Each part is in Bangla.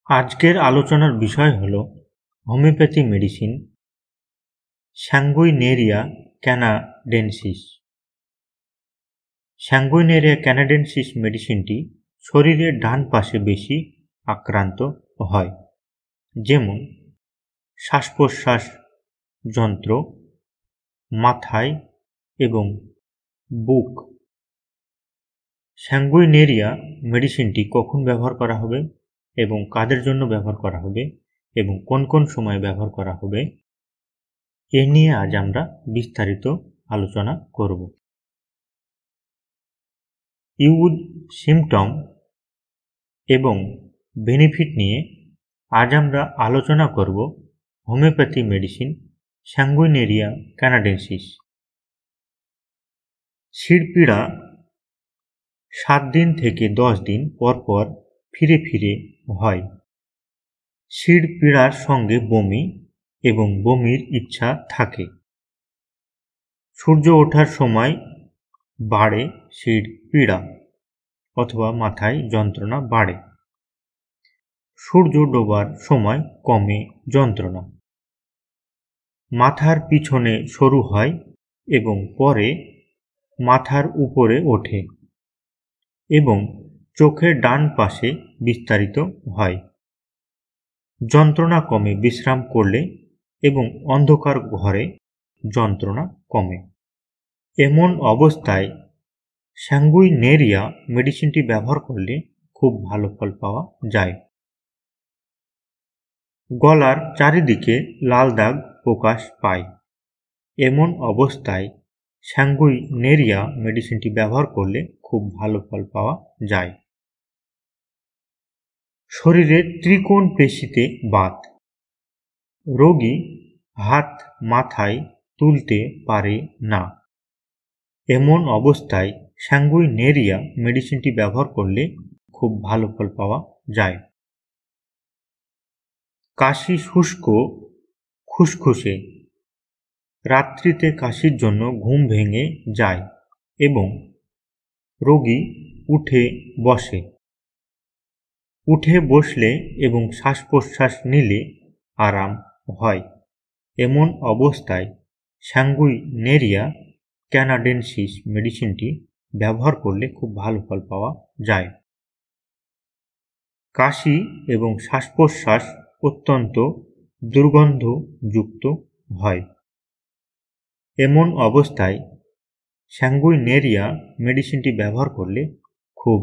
আজকের আলোচনার বিষয় হল হোমিওপ্যাথি মেডিসিন স্যাঙ্গুইনেরিয়া ক্যানাডেন্সিস। স্যাঙ্গুইনেরিয়া ক্যানাডেন্সিস মেডিসিনটি শরীরের ডান পাশে বেশি আক্রান্ত হয়, যেমন শ্বাস প্রশ্বাস যন্ত্র, মাথায় এবং বুক। স্যাঙ্গুইনেরিয়া মেডিসিনটি কখন ব্যবহার করা হবে এবং কাদের জন্য ব্যবহার করা হবে এবং কোন কোন সময় ব্যবহার করা হবে, এ নিয়ে আজ আমরা বিস্তারিত আলোচনা করব। ইউজ, সিমটম এবং বেনিফিট নিয়ে আজ আমরা আলোচনা করব হোমিওপ্যাথি মেডিসিন স্যাঙ্গুইনেরিয়া ক্যানাডেন্সিস। শিরপীড়া 7 দিন থেকে 10 দিন পর পর ফিরে ফিরে হয়। শিরপীড়ার সঙ্গে বমি এবং বমির ইচ্ছা থাকে। সূর্য ওঠার সময় বাড়ে শিরপীড়া অথবা মাথায় যন্ত্রণা বাড়ে। সূর্য ডোবার সময় কমে যন্ত্রণা। মাথার পিছনে সরু হয় এবং পরে মাথার উপরে ওঠে এবং চোখের ডান পাশে বিস্তারিত হয়। যন্ত্রণা কমে বিশ্রাম করলে এবং অন্ধকার ঘরে যন্ত্রণা কমে। এমন অবস্থায় স্যাঙ্গুইনেরিয়া মেডিসিনটি ব্যবহার করলে খুব ভালো ফল পাওয়া যায়। গলার চারিদিকে লাল দাগ প্রকাশ পায়। এমন অবস্থায় স্যাঙ্গুইনেরিয়া মেডিসিনটি ব্যবহার করলে খুব ভালো ফল পাওয়া যায়। শরীরের ত্রিকোণ পেশিতে বাত। রোগী হাত মাথায় তুলতে পারে না। এমন অবস্থায় স্যাঙ্গুইনেরিয়া মেডিসিনটি ব্যবহার করলে খুব ভালো ফল পাওয়া যায়। কাশি শুষ্ক খুসখুসে। রাত্রিতে কাশির জন্য ঘুম ভেঙে যায় এবং রোগী উঠে বসে। উঠে বসলে এবং শ্বাস প্রশ্বাস নিলে আরাম হয়। এমন অবস্থায় স্যাঙ্গুইনেরিয়া ক্যানাডেন্সিস মেডিসিনটি ব্যবহার করলে খুব ভালো ফল পাওয়া যায়। কাশি এবং শ্বাস প্রশ্বাস অত্যন্ত দুর্গন্ধযুক্ত হয়। এমন অবস্থায় স্যাঙ্গুইনেরিয়া মেডিসিনটি ব্যবহার করলে খুব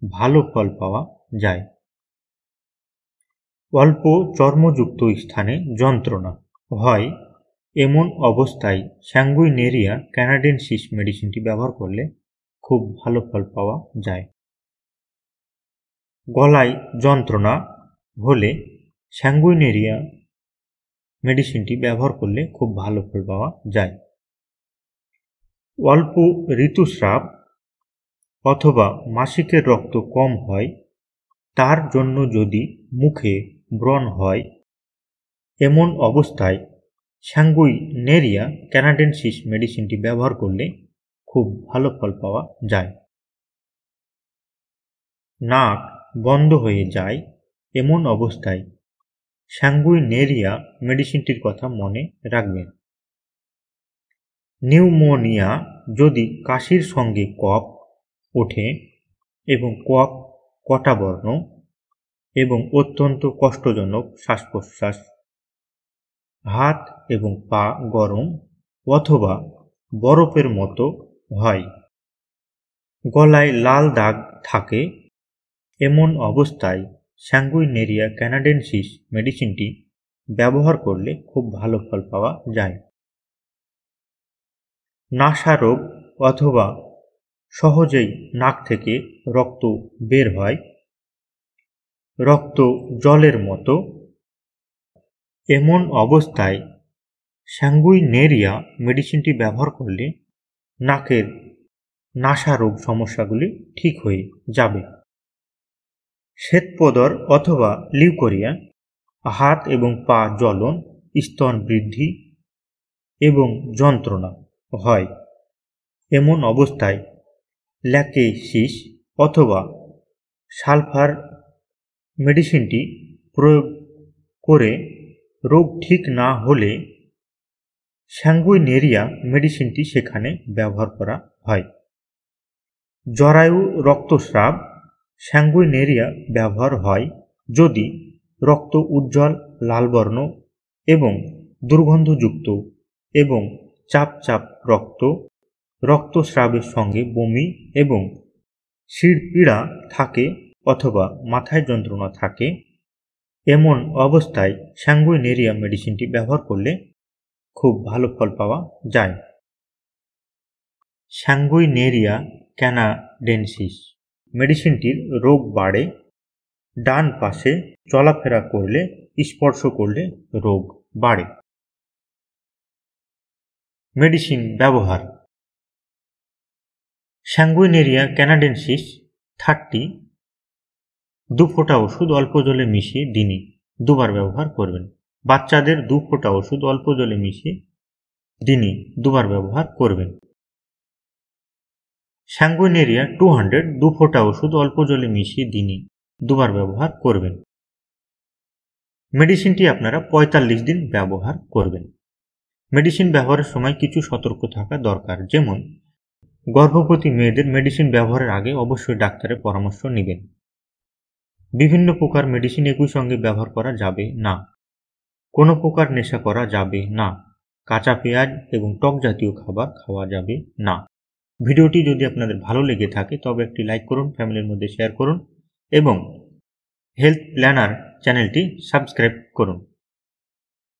ভালো ফল পাওয়া যায়। অল্প চর্মযুক্ত স্থানে যন্ত্রণা হয়। এমন অবস্থায় স্যাঙ্গুইনেরিয়া ক্যানাডেন্সিস মেডিসিনটি ব্যবহার করলে খুব ভালো ফল পাওয়া যায়। গলায় যন্ত্রণা হলে স্যাঙ্গুইনেরিয়া মেডিসিনটি ব্যবহার করলে খুব ভালো ফল পাওয়া যায়। অল্প ঋতুস্রাব অথবা মাসিকের রক্ত কম হয়, তার জন্য যদি মুখে ব্রণ হয়, এমন অবস্থায় স্যাঙ্গুইনেরিয়া ক্যানাডেন্সিস মেডিসিনটি ব্যবহার করলে খুব ভালো ফল পাওয়া যায়। নাক বন্ধ হয়ে যায়, এমন অবস্থায় স্যাঙ্গুইনেরিয়া মেডিসিনটির কথা মনে রাখবেন। নিউমোনিয়া যদি কাশির সঙ্গে কফ ওঠে এবং কফ কটাবর্ণ এবং অত্যন্ত কষ্টজনক শ্বাস প্রশ্বাস, হাত এবং পা গরম অথবা বরফের মতো হয়, গলায় লাল দাগ থাকে, এমন অবস্থায় স্যাঙ্গুইনেরিয়া ক্যানাডেন্সিস মেডিসিনটি ব্যবহার করলে খুব ভালো ফল পাওয়া যায়। নাসা রোগ অথবা সহজেই নাক থেকে রক্ত বের হয়, রক্ত জলের মতো, এমন অবস্থায় স্যাঙ্গুইনেরিয়া মেডিসিনটি ব্যবহার করলে নাকের নাসা রোগ সমস্যাগুলি ঠিক হয়ে যাবে। শ্বেতপদর অথবা লিউকোরিয়া, হাত এবং পা জ্বলন, স্তন বৃদ্ধি এবং যন্ত্রণা হয়, এমন অবস্থায় ল্যাকেসিস অথবা সালফার মেডিসিনটি প্রয়োগ করে রোগ ঠিক না হলে স্যাঙ্গুইনেরিয়া মেডিসিনটি সেখানে ব্যবহার করা হয়। জরায়ু রক্তস্রাব স্যাঙ্গুইনেরিয়া ব্যবহার হয় যদি রক্ত উজ্জ্বল লাল বর্ণ এবং দুর্গন্ধযুক্ত এবং চাপ চাপ রক্তস্রাবের সঙ্গে বমি এবং শিরপীড়া থাকে অথবা মাথায় যন্ত্রণা থাকে। এমন অবস্থায় স্যাঙ্গুইনেরিয়া মেডিসিনটি ব্যবহার করলে খুব ভালো ফল পাওয়া যায়। স্যাঙ্গুইনেরিয়া ক্যানাডেন্সিস মেডিসিনটির রোগ বাড়ে। ডান পাশে চলাফেরা করলে, স্পর্শ করলে রোগ বাড়ে। মেডিসিন ব্যবহার: স্যাঙ্গুইনেরিয়া ক্যানাডেন্সিস 30 2 ফোঁটা ওষুধ অল্প জলে মিশিয়ে দিনে 2 বার ব্যবহার করবেন। বাচ্চাদের 2 ফোঁটা ওষুধ অল্প জলে মিশিয়ে দিনে 2 বার ব্যবহার করবেন। স্যাঙ্গুইনেরিয়া 200 2 ফোঁটা ওষুধ অল্প জলে মিশিয়ে দিনে 2 বার ব্যবহার করবেন। মেডিসিনটি আপনারা 45 দিন ব্যবহার করবেন। মেডিসিন ব্যবহারের সময় কিছু সতর্ক থাকা দরকার, যেমন গর্ভবতী মেয়েদের মেডিসিন ব্যবহারের আগে অবশ্যই ডাক্তারের পরামর্শ নেবেন। বিভিন্ন প্রকার মেডিসিন একই সঙ্গে ব্যবহার করা যাবে না। কোনো প্রকার নেশা করা যাবে না। কাঁচা পেঁয়াজ এবং টক জাতীয় খাবার খাওয়া যাবে না। ভিডিওটি যদি আপনাদের ভালো লেগে থাকে তবে একটি লাইক করুন, ফ্যামিলির মধ্যে শেয়ার করুন এবং হেলথ প্ল্যানার চ্যানেলটি সাবস্ক্রাইব করুন।